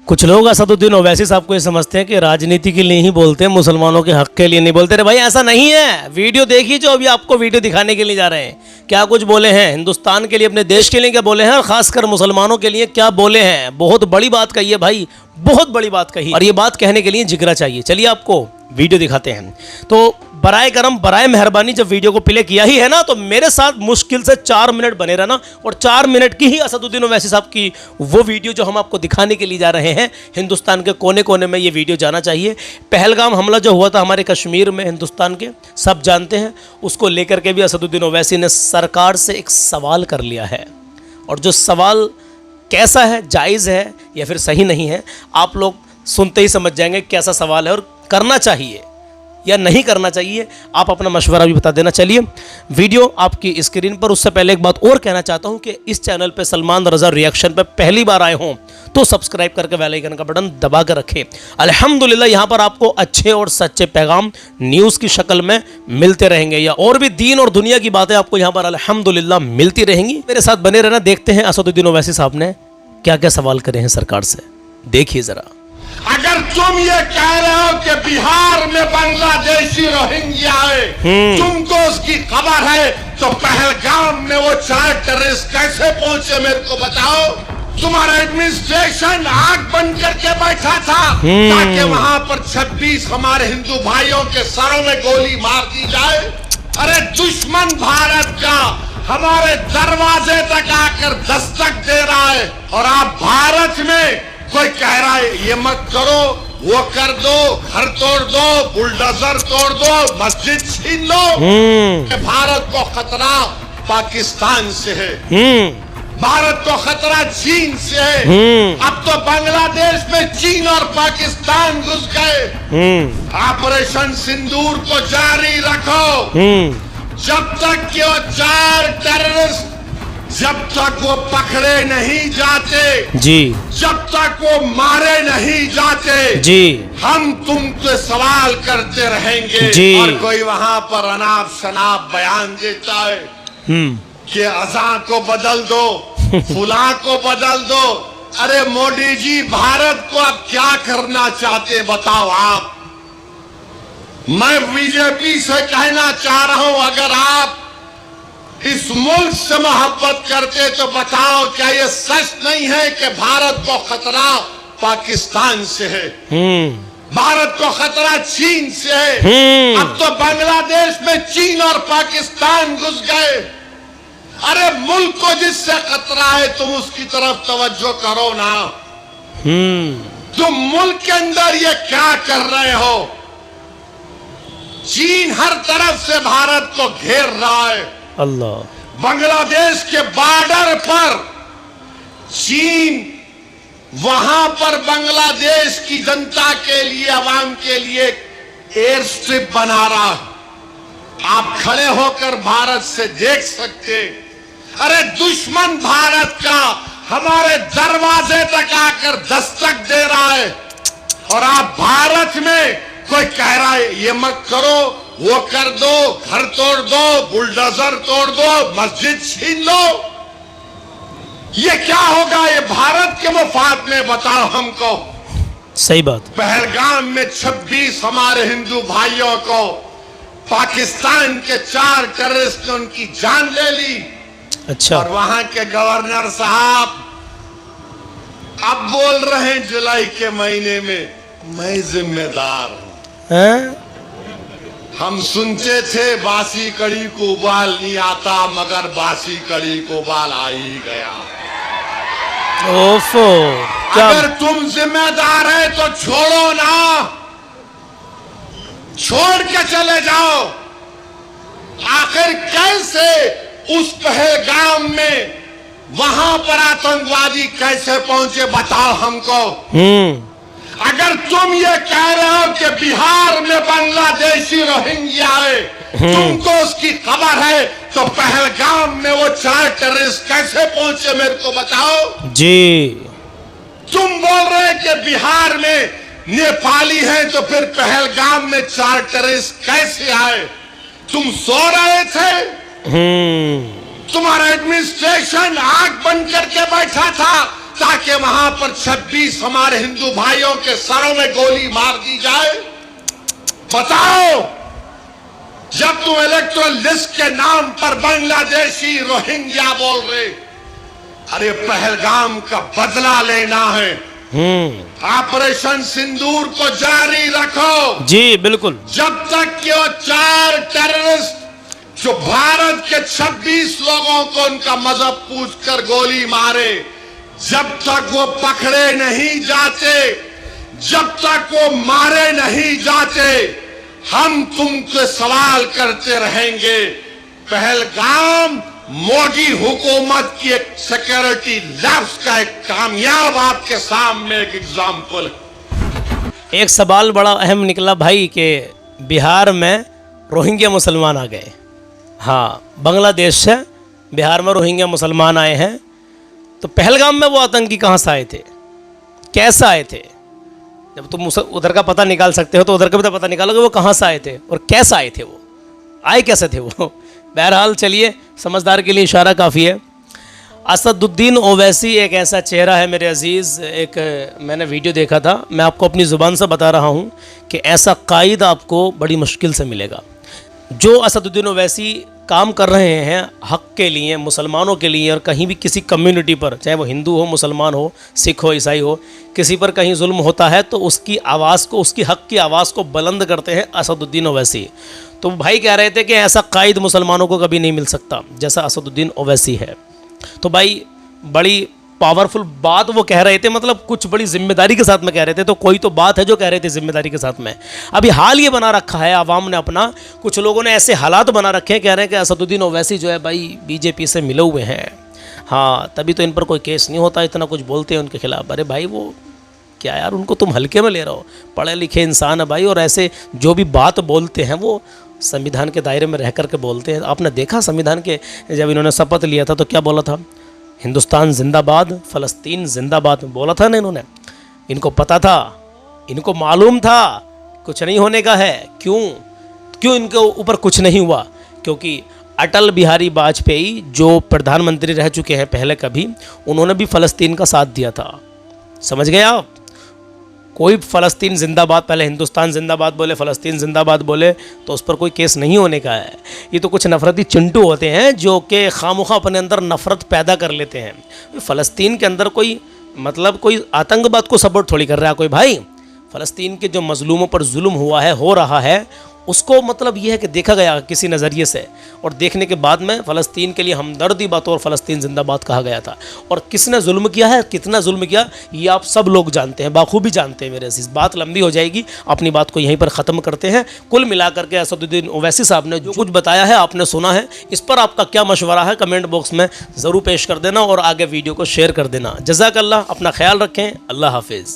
कुछ लोग असदुद्दीन ओवैसी साहब को ये समझते हैं कि राजनीति के लिए ही बोलते हैं, मुसलमानों के हक के लिए नहीं बोलते। रे भाई ऐसा नहीं है। वीडियो देखिए जो अभी आपको वीडियो दिखाने के लिए जा रहे हैं, क्या कुछ बोले हैं हिंदुस्तान के लिए, अपने देश के लिए क्या बोले हैं, और खासकर मुसलमानों के लिए क्या बोले हैं। बहुत बड़ी बात कही है भाई, बहुत बड़ी बात कही, और ये बात कहने के लिए जिगरा चाहिए। चलिए आपको वीडियो दिखाते हैं। तो बराए करम, बराए मेहरबानी, जब वीडियो को प्ले किया ही है ना, तो मेरे साथ मुश्किल से 4 मिनट बने रहना, और 4 मिनट की ही असदुद्दीन ओवैसी साहब की वो वीडियो जो हम आपको दिखाने के लिए जा रहे हैं, हिंदुस्तान के कोने कोने में ये वीडियो जाना चाहिए। पहलगाम हमला जो हुआ था हमारे कश्मीर में, हिंदुस्तान के सब जानते हैं, उसको लेकर के भी असदुद्दीन ओवैसी ने सरकार से एक सवाल कर लिया है, और जो सवाल कैसा है, जायज़ है या फिर सही नहीं है, आप लोग सुनते ही समझ जाएंगे कैसा सवाल है और करना चाहिए या नहीं करना चाहिए। आप अपना मशवरा भी बता देना। चलिए वीडियो आपकी स्क्रीन पर। उससे पहले एक बात और कहना चाहता हूं कि इस चैनल पे सलमान रज़ा रिएक्शन पे पहली बार आए हों तो सब्सक्राइब करके बेल आइकन का बटन दबा कर रखें। अल्हम्दुलिल्लाह यहाँ पर आपको अच्छे और सच्चे पैगाम न्यूज़ की शक्ल में मिलते रहेंगे, या और भी दीन और दुनिया की बातें आपको यहाँ पर अल्हम्दुलिल्लाह मिलती रहेंगी। मेरे साथ बने रहना। देखते हैं असदुद्दीन ओवैसी साहब ने क्या क्या सवाल करे हैं सरकार से, देखिए जरा। अगर तुम ये कह रहे हो कि बिहार में बांग्लादेशी रोहिंग्या आए, तुमको उसकी खबर है, तो पहलगाम में वो 4 टेररिस्ट कैसे पहुंचे मेरे को बताओ। तुम्हारा एडमिनिस्ट्रेशन आग बंद करके बैठा था ताकि वहां पर 26 हमारे हिंदू भाइयों के सरों में गोली मार दी जाए। अरे दुश्मन भारत का हमारे दरवाजे तक आकर दस्तक दे रहा है, और आप भारत में कोई कह रहा है ये मत करो, वो कर दो, घर तोड़ दो, बुलडोजर तोड़ दो, मस्जिद छीन लो। भारत को खतरा पाकिस्तान से है, भारत को खतरा चीन से है। अब तो बांग्लादेश में चीन और पाकिस्तान घुस गए। ऑपरेशन सिंदूर को जारी रखो जब तक कि वो 4 टेररिस्ट, जब तक वो पकड़े नहीं जाते जी, जब तक वो मारे नहीं जाते जी, हम तुमसे सवाल करते रहेंगे जी। और कोई वहां पर अनाप शनाप बयान देता है कि अज़ां को बदल दो, फुला को बदल दो। अरे मोदी जी, भारत को अब क्या करना चाहते बताओ आप। मैं बीजेपी से कहना चाह रहा हूं, अगर आप इस मुल्क से मोहब्बत करते तो बताओ, क्या ये सच नहीं है कि भारत को खतरा पाकिस्तान से है, भारत को खतरा चीन से है। अब तो बांग्लादेश में चीन और पाकिस्तान घुस गए। अरे मुल्क को जिससे खतरा है तुम उसकी तरफ तवज्जो करो ना। तुम मुल्क के अंदर ये क्या कर रहे हो। चीन हर तरफ से भारत को घेर रहा है। अल्लाह। बांग्लादेश के बॉर्डर पर चीन वहां पर बांग्लादेश की जनता के लिए, अवाम के लिए एयर स्ट्रिप बना रहा है। आप खड़े होकर भारत से देख सकते। अरे दुश्मन भारत का हमारे दरवाजे तक आकर दस्तक दे रहा है, और आप भारत में कोई कह रहा है ये मत करो, वो कर दो, घर तोड़ दो, बुलडोजर तोड़ दो, मस्जिद छीन लो। ये क्या होगा। ये भारत के मुफाद में बताओ हमको। सही बात। पहलगाम में 26 हमारे हिंदू भाइयों को पाकिस्तान के 4 टेररिस्ट ने उनकी जान ले ली। अच्छा। और वहां के गवर्नर साहब अब बोल रहे हैं जुलाई के महीने में मैं जिम्मेदार हूं। हम सुनते थे बासी कड़ी को उबाल नहीं आता, मगर बासी कड़ी को उबाल आ ही गया। ओफो। अगर तुम जिम्मेदार है तो छोड़ो ना, छोड़ के चले जाओ। आखिर कैसे उस पहलगाम में वहां पर आतंकवादी कैसे पहुंचे बताओ हमको। अगर तुम ये कह रहे हो कि बिहार में बांग्लादेशी रोहिंग्या आए, तुमको उसकी खबर है, तो पहलगाम में वो 4 टेररिस्ट कैसे पहुंचे मेरे को बताओ जी। तुम बोल रहे कि बिहार में नेपाली हैं, तो फिर पहलगाम में 4 टेररिस्ट कैसे आए। तुम सो रहे थे। तुम्हारा एडमिनिस्ट्रेशन आग बंद करके बैठा था ताकि वहां पर 26 हमारे हिंदू भाइयों के सरों में गोली मार दी जाए? बताओ, जब तुम इलेक्टोरल लिस्ट के नाम पर बांग्लादेशी रोहिंग्या बोल रहे, अरे पहलगाम का बदला लेना है। ऑपरेशन सिंदूर को जारी रखो। जी बिल्कुल। जब तक कि वो 4 टेररिस्ट जो भारत के 26 लोगों को उनका मजहब पूछकर गोली मारे, जब तक वो पकड़े नहीं जाते, जब तक वो मारे नहीं जाते, हम तुमसे सवाल करते रहेंगे। पहलगाम मोदी हुकूमत की एक सिक्योरिटी लैब्स का एक कामयाब आपके सामने एक एग्जाम्पल। एक सवाल बड़ा अहम निकला भाई कि बिहार में रोहिंग्या मुसलमान आ गए। हाँ, बांग्लादेश से बिहार में रोहिंग्या मुसलमान आए हैं, तो पहलगाम में वो आतंकी कहाँ से आए थे, कैसे आए थे? जब तुम उधर का पता निकाल सकते हो तो उधर का भी तो पता निकालो कि वो कहाँ से आए थे और कैसे आए थे, वो आए कैसे थे वो। बहरहाल चलिए, समझदार के लिए इशारा काफ़ी है। असदुद्दीन ओवैसी एक ऐसा चेहरा है मेरे अजीज़, एक मैंने वीडियो देखा था, मैं आपको अपनी ज़ुबान से बता रहा हूँ कि ऐसा कायद आपको बड़ी मुश्किल से मिलेगा। जो असदुद्दीन ओवैसी काम कर रहे हैं हक़ के लिए, मुसलमानों के लिए, और कहीं भी किसी कम्युनिटी पर, चाहे वो हिंदू हो, मुसलमान हो, सिख हो, ईसाई हो, किसी पर कहीं जुल्म होता है तो उसकी आवाज़ को, उसकी हक़ की आवाज़ को बुलंद करते हैं असदुद्दीन ओवैसी। तो भाई कह रहे थे कि ऐसा कायद मुसलमानों को कभी नहीं मिल सकता जैसा असदुद्दीन ओवैसी है। तो भाई बड़ी पावरफुल बात वो कह रहे थे, मतलब कुछ बड़ी जिम्मेदारी के साथ में कह रहे थे। तो कोई तो बात है जो कह रहे थे जिम्मेदारी के साथ में। अभी हाल ये बना रखा है आवाम ने अपना, कुछ लोगों ने ऐसे हालात बना रखे हैं, कह रहे हैं कि असदुद्दीन ओवैसी जो है भाई बीजेपी से मिले हुए हैं, हाँ तभी तो इन पर कोई केस नहीं होता, इतना कुछ बोलते हैं उनके खिलाफ। अरे भाई वो क्या यार, उनको तुम हल्के में ले रहे हो, पढ़े लिखे इंसान है भाई, और ऐसे जो भी बात बोलते हैं वो संविधान के दायरे में रह कर के बोलते हैं। आपने देखा संविधान के जब इन्होंने शपथ लिया था तो क्या बोला था? हिंदुस्तान जिंदाबाद, फ़लस्तीन जिंदाबाद बोला था ना इन्होंने। इनको पता था, इनको मालूम था कुछ नहीं होने का है। क्यों इनके ऊपर कुछ नहीं हुआ? क्योंकि अटल बिहारी वाजपेयी जो प्रधानमंत्री रह चुके हैं पहले कभी, उन्होंने भी फ़लस्तीन का साथ दिया था। समझ गए आप? कोई फ़लस्तीन जिंदाबाद, पहले हिंदुस्तान जिंदाबाद बोले, फ़लस्तीन जिंदाबाद बोले तो उस पर कोई केस नहीं होने का है। ये तो कुछ नफ़रती चिंटू होते हैं जो कि खामुखा अपने अंदर नफ़रत पैदा कर लेते हैं। फ़लस्तीन के अंदर कोई मतलब कोई आतंकवाद को सपोर्ट थोड़ी कर रहा है कोई भाई। फ़लस्तीन के जो मज़लूमों पर जुल्म हुआ है, हो रहा है, उसको मतलब ये है कि देखा गया किसी नज़रिए से, और देखने के बाद में फ़लस्तीन के लिए हमदर्दी बतौर फ़लस्तीन जिंदाबाद कहा गया था। और किसने जुल्म किया है, कितना जुल्म किया, ये आप सब लोग जानते हैं, बाखूबी जानते हैं। मेरे इस बात लंबी हो जाएगी, अपनी बात को यहीं पर ख़त्म करते हैं। कुल मिलाकर के असदुद्दीन ओवैसी साहब ने जो कुछ बताया है, आपने सुना है, इस पर आपका क्या मशवरा है कमेंट बॉक्स में ज़रूर पेश कर देना और आगे वीडियो को शेयर कर देना। जज़ाकल्लाह, अपना ख्याल रखें, अल्लाह हाफिज़।